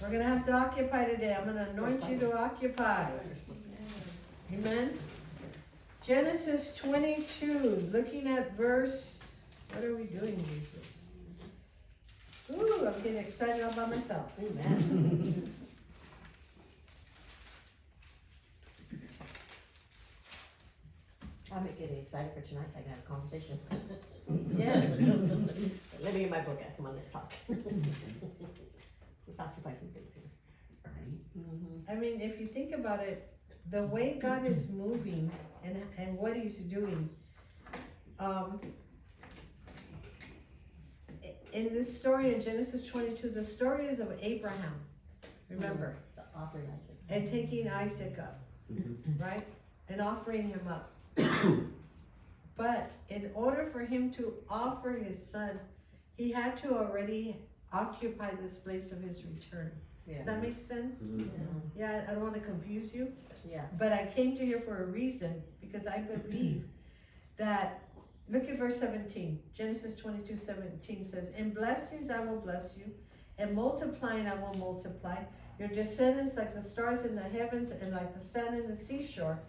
We're gonna have to occupy today. I'm gonna anoint you to occupy. Amen. Genesis 22, looking at verse, what are we doing, Jesus? Ooh, I'm getting excited all by myself. Amen. I'm getting excited for tonight so I can have a conversation. Yes. Let me get my book out. Come on, let's talk. Let's occupy some things here. I mean, if you think about it, the way God is moving and what He's doing, in this story in Genesis 22, the story is of Abraham, remember, The offering Isaac. and taking Isaac up, right? And offering him up. But in order for him to offer his son, he had to already occupy this place of his return. Yeah. Does that make sense? Yeah. Yeah, I don't want to confuse you. Yeah. But I came to here for a reason, because I believe that, look at verse 17, Genesis 22:17 says, in blessings I will bless you, and multiplying I will multiply, your descendants like the stars in the heavens and like the sand in the seashore,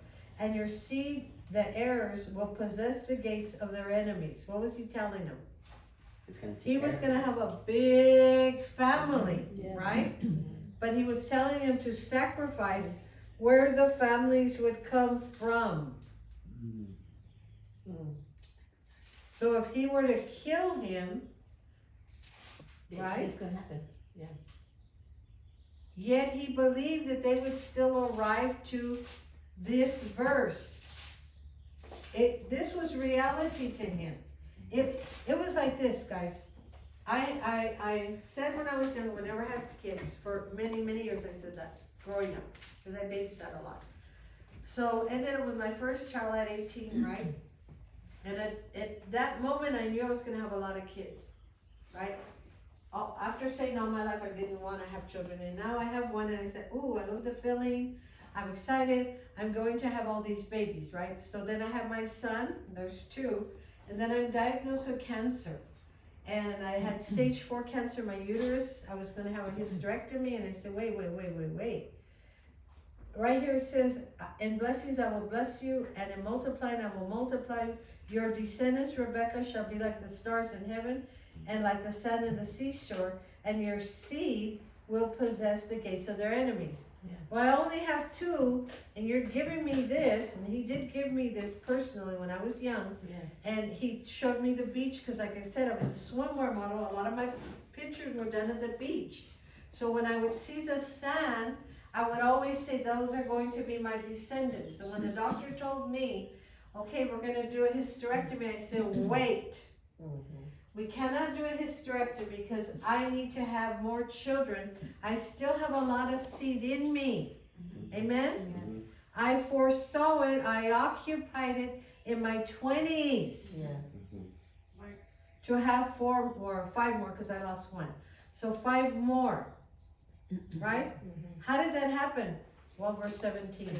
and your seed, the heirs, will possess the gates of their enemies. What was he telling them? He was gonna have a big family, right? But he was telling him to sacrifice where the families would come from. So if he were to kill him, right? It's gonna happen. Yet he believed that they would still arrive to this verse. This was reality to him. It was like this, guys. I said when I was young, would never have kids. For many, many years I said that, growing up, because I babysat a lot. So ended up with my first child at 18, right? And at that moment I knew I was gonna have a lot of kids, right? After saying all my life I didn't want to have children, and now I have one, and I said, ooh, I love the feeling, I'm excited, I'm going to have all these babies, right? So then I have my son, there's two, and then I'm diagnosed with cancer. And I had stage 4 cancer in my uterus. I was going to have a hysterectomy, and I said, wait. Right here it says, in blessings I will bless you, and in multiplying I will multiply you. Your descendants, Rebecca, shall be like the stars in heaven, and like the sand in the seashore, and your seed will possess the gates of their enemies. Yeah. Well, I only have 2, and you're giving me this, and he did give me this personally when I was young. Yes. And he showed me the beach, because like I said, I was a swimwear model. A lot of my pictures were done at the beach. So when I would see the sand, I would always say, those are going to be my descendants. So when the doctor told me, okay, we're going to do a hysterectomy, I said, wait. We cannot do a hysterectomy because I need to have more children. I still have a lot of seed in me. Amen? Yes. I foresaw it. I occupied it in my 20s. Yes. To have 4 or 5 more, because I lost 1. So 5 more. Right? How did that happen? Well, verse 17.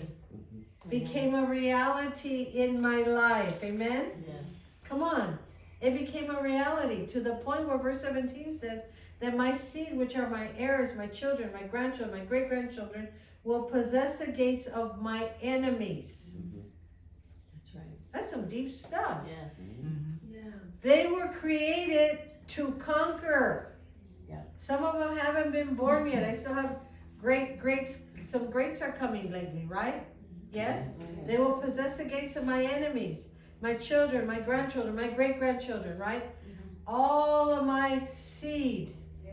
Became a reality in my life. Amen? Yes. Come on. It became a reality to the point where verse 17 says that my seed, which are my heirs, my children, my grandchildren, my great-grandchildren, will possess the gates of my enemies. That's right. That's some deep stuff. Yes. They were created to conquer. Yeah. Some of them haven't been born yet. I still have greats. Some greats are coming lately, right? Yes? They will possess the gates of my enemies. My children, my grandchildren, my great-grandchildren, right? All of my seed. Yeah.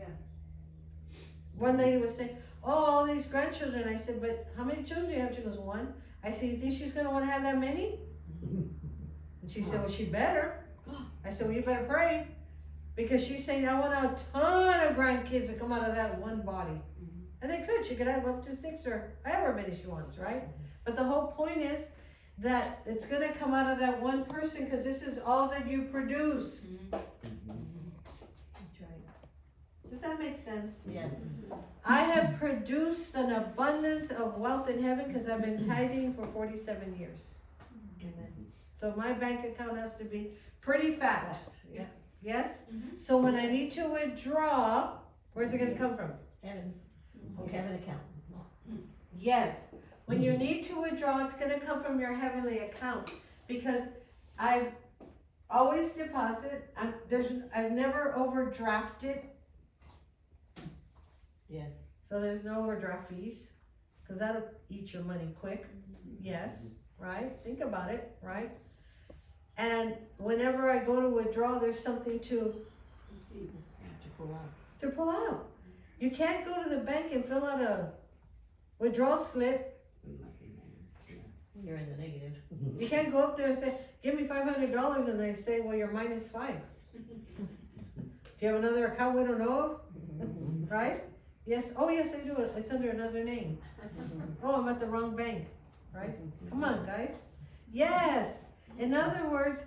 One lady was saying, oh, all these grandchildren. I said, but how many children do you have? She goes, 1. I said, you think she's going to want to have that many? And she said, well, she better. I said, well, you better pray. Because she's saying, I want a ton of grandkids to come out of that one body. And they could. She could have up to 6 or however many she wants, right? But the whole point is that it's going to come out of that one person, because this is all that you produce. That's right. Does that make sense? Yes. I have produced an abundance of wealth in heaven because I've been tithing for 47 years. Amen. So my bank account has to be pretty fat. Yeah. Yes? So when I need to withdraw, where's it going to come from? Heavens. Heaven account. Yes, when you need to withdraw, it's gonna come from your heavenly account, because I've always deposit, I've never overdrafted, Yes. so there's no overdraft fees, cause that'll eat your money quick, yes, right, think about it, right? And whenever I go to withdraw, there's something to To pull out. pull out. You can't go to the bank and fill out a withdrawal slip. You're in the negative. You can't go up there and say, give me $500, and they say, well, you're -5. Do you have another account we don't know of? Right? Yes, oh yes, I do, it's under another name. Oh, I'm at the wrong bank, right? Come on, guys. Yes, in other words,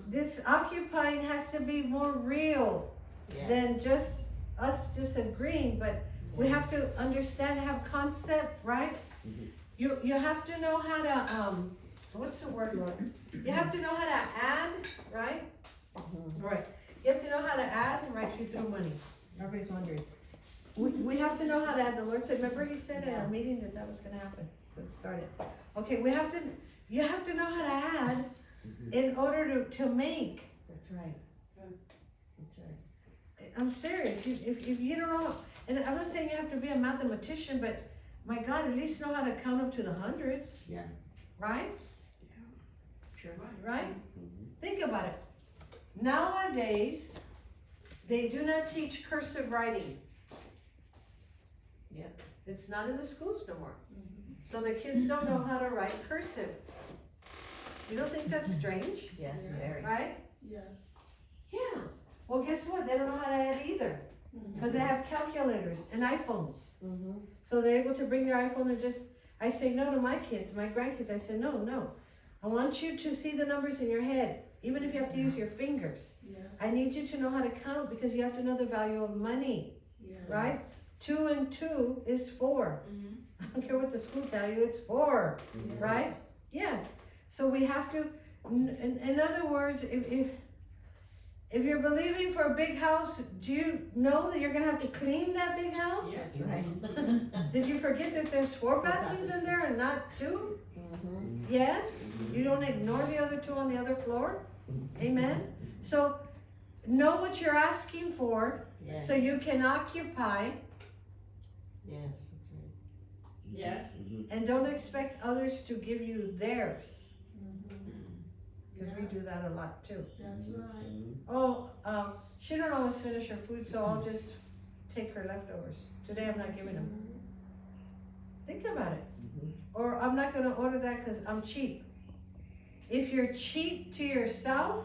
this occupying has to be more real Yes. than just us just agreeing, but we have to understand, have concept, right? You have to know how to, what's the word, Lord? You have to know how to add, right? Right. You have to know how to add and write you through money. Everybody's wondering. We have to know how to add. The Lord said, remember He said in our meeting that was gonna happen, so it started. Okay, you have to know how to add in order to make. That's right. That's right. I'm serious, if you don't know, and I'm not saying you have to be a mathematician, but my God, at least know how to count up to the hundreds. Yeah. Right? Sure. Right? Think about it. Nowadays, they do not teach cursive writing. Yep. It's not in the schools no more. So the kids don't know how to write cursive. You don't think that's strange? Yes, very. Right? Yes. Yeah. Well, guess what? They don't know how to add either. Because they have calculators and iPhones. Mm-hmm. So they're able to bring their iPhone and just, I say no to my kids, my grandkids, I say no. I want you to see the numbers in your head, even if you have to use your fingers. Yes. I need you to know how to count, because you have to know the value of money, Yes. right? 2 and 2 is 4. I don't care what the school tell you, it's 4, right? Yes. So we have to, in other words, if you're believing for a big house, do you know that you're gonna have to clean that big house? That's right. Did you forget that there's 4 bathrooms in there and not 2? Mm-hmm. Yes? You don't ignore the other 2 on the other floor? Amen? So, know what you're asking for, Yes. so you can occupy, Yes, that's right. Yes. and don't expect others to give you theirs. Because we do that a lot too. That's right. Oh, she don't always finish her food, so I'll just take her leftovers. Today I'm not giving them. Think about it. Or I'm not gonna order that because I'm cheap. If you're cheap to yourself,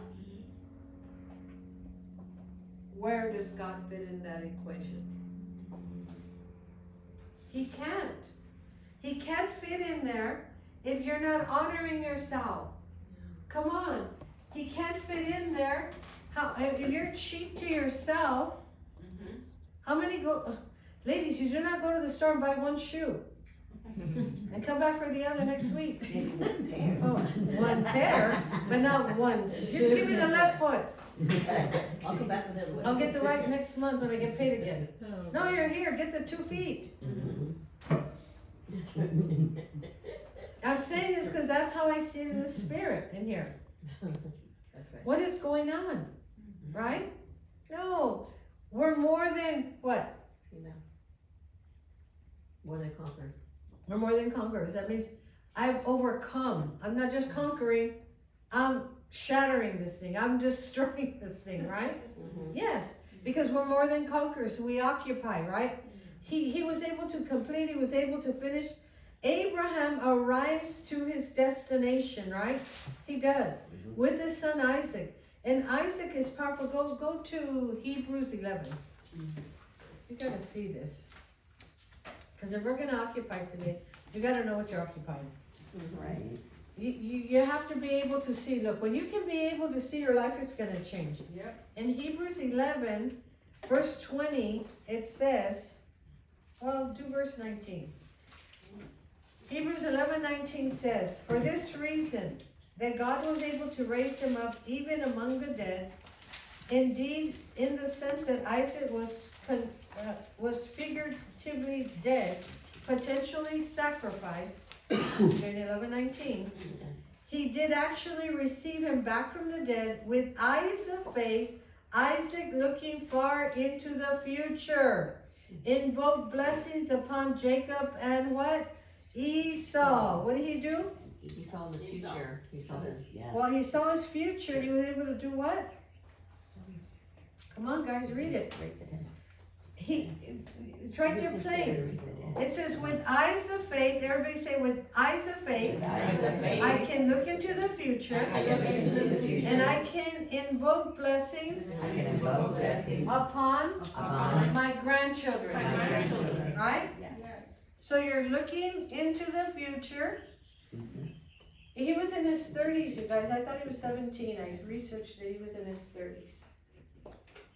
where does God fit in that equation? He can't. He can't fit in there if you're not honoring yourself. Come on. He can't fit in there. If you're cheap to yourself, how many ladies, you do not go to the store and buy 1 shoe and come back for the other next week. Maybe 1 pair. Oh, 1 pair, but not 1. Just give me the left foot. I'll come back with the other one. I'll get the right next month when I get paid again. No, you're here, get the 2 feet. I'm saying this because that's how I see it in the spirit in here. That's right. What is going on? Right? No, we're more than what? You know. More than conquerors. We're more than conquerors. That means I've overcome. I'm not just conquering, I'm shattering this thing. I'm destroying this thing, right? Mm-hmm. Yes, because we're more than conquerors. We occupy, right? He was able to complete, he was able to finish. Abraham arrives to his destination, right? He does, with his son Isaac. And Isaac is powerful. Go to Hebrews 11. You gotta see this. Because if we're gonna occupy today, you gotta know what you're occupying. Right. You have to be able to see. Look, when you can be able to see, your life is gonna change. Yep. In Hebrews 11, verse 20, it says, well, do verse 19. Hebrews 11:19 says, for this reason, that God was able to raise him up even among the dead, indeed, in the sense that Isaac was figured actively dead, potentially sacrificed, in 11:19, he did actually receive him back from the dead with eyes of faith, Isaac looking far into the future. Invoke blessings upon Jacob and what? Esau. What did he do? He saw the future. He saw his, yeah. Well, he saw his future. He was able to do what? Come on, guys, read it. It's right there plain. It says, with eyes of faith, everybody say, with eyes of faith, I can look into the future, and I can invoke blessings upon my grandchildren. Right? Yes. So you're looking into the future. He was in his 30s, you guys. I thought he was 17. I researched it. He was in his 30s.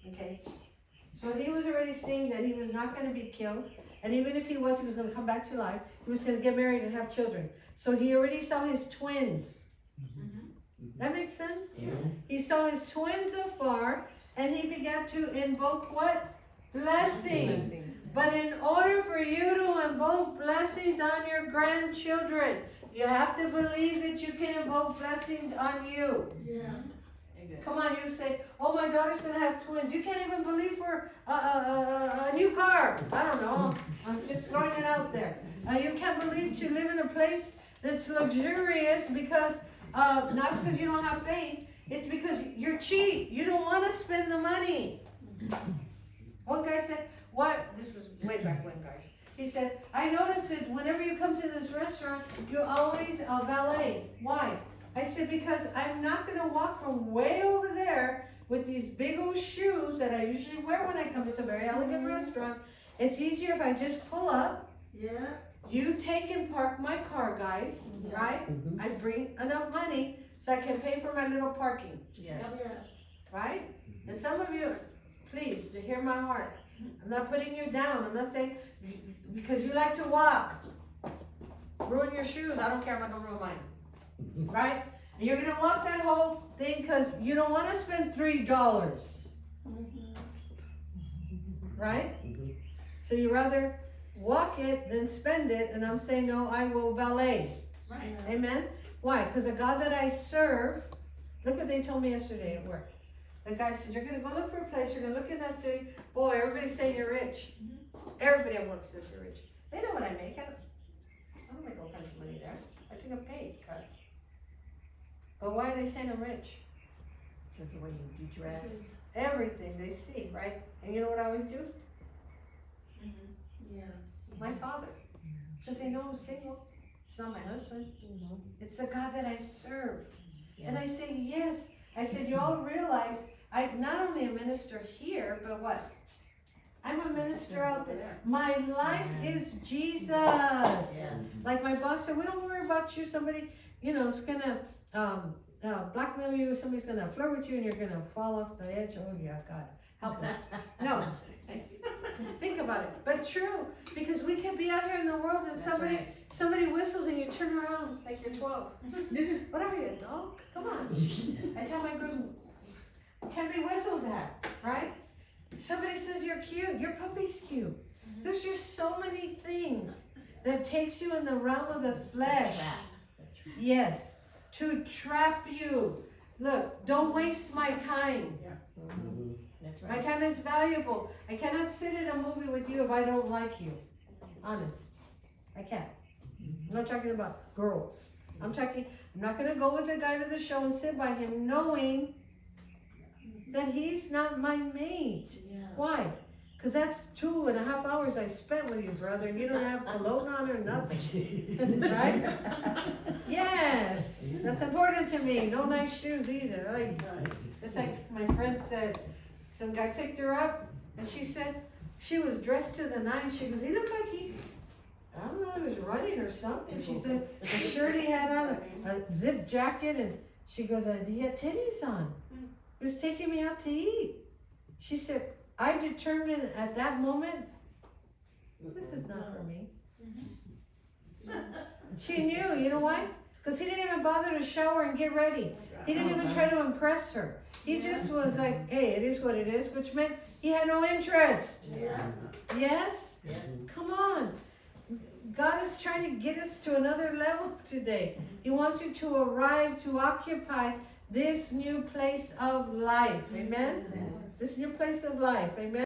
Okay? So he was already seeing that he was not going to be killed. And even if he was going to come back to life. He was going to get married and have children. So he already saw his twins. That makes sense? Yes. He saw his twins afar, and he began to invoke what? Blessings. But in order for you to invoke blessings on your grandchildren, you have to believe that you can invoke blessings on you. Yeah. Come on, you say, oh, my daughter's gonna have twins. You can't even believe for a new car. I don't know. I'm just throwing it out there. You can't believe to live in a place that's luxurious because, not because you don't have faith. It's because you're cheap. You don't want to spend the money. One guy said, what? This is way back when, guys. He said, I noticed that whenever you come to this restaurant, you always valet. Why? I said, because I'm not going to walk from way over there with these big old shoes that I usually wear when I come. It's a very elegant restaurant. It's easier if I just pull up. Yeah. You take and park my car, guys, right? I bring enough money so I can pay for my little parking, Yes. Yes. right? And some of you, please, to hear my heart. I'm not putting you down. I'm not saying because you like to walk. Ruin your shoes. I don't care. I'm not going to ruin mine. Right? And you're going to walk that whole thing because you don't want to spend $3. Right? So you rather walk it than spend it. And I'm saying, no, I will valet. Right. Amen? Why? Because the God that I serve, look what they told me yesterday at work. The guy said, you're going to go look for a place. You're going to look in that city. Boy, everybody's saying you're rich. Everybody at work says you're rich. They know what I make. I don't make all kinds of money there. I took a pay cut. But why are they saying I'm rich? Because the way you dress. Everything they see, right? And you know what I always do? Yes. My father. Because they know I'm single. It's not my husband. It's the God that I serve. Yeah. And I say, yes. I said, you all realize I'm not only a minister here, but what? I'm a minister out there. My life is Jesus. Yes. Like my boss said, we don't worry about you. Somebody, is gonna blackmail you. Somebody's gonna flirt with you, and you're gonna fall off the edge. Oh yeah, God, help us. No, think about it. But true, because we can be out here in the world, and somebody whistles, and you turn around like you're 12. What are you, a dog? Come on. I tell my girls, can be whistled at, right? Somebody says you're cute, your puppy's cute. There's just so many things that takes you in the realm of the flesh. Yes, to trap you. Look, don't waste my time. That's My right. time is valuable. I cannot sit in a movie with you if I don't like you. Honest. I can't. I'm not talking about girls. I'm not going to go with a guy to the show and sit by him knowing that he's not my mate. Yeah. Why? Because that's 2.5 hours I spent with you, brother, and you don't have cologne on or nothing. Right? Yes. That's important to me. No nice shoes either. Right? It's like my friend said, some guy picked her up, and she said she was dressed to the nines. She goes, he looked like I don't know, he was running or something. She said the shirt he had on, a zip jacket, and she goes, he had titties on. He was taking me out to eat. She said, I determined at that moment, this is not for me. She knew, you know why? Because he didn't even bother to shower and get ready. He didn't even try to impress her. He just was like, hey, it is what it is, which meant he he had no interest. Yeah. Yes? Yeah. Come on. God is trying to get us to another level today. He wants you to arrive, to occupy this new place of life. Amen? Yes. This new place of life. Amen?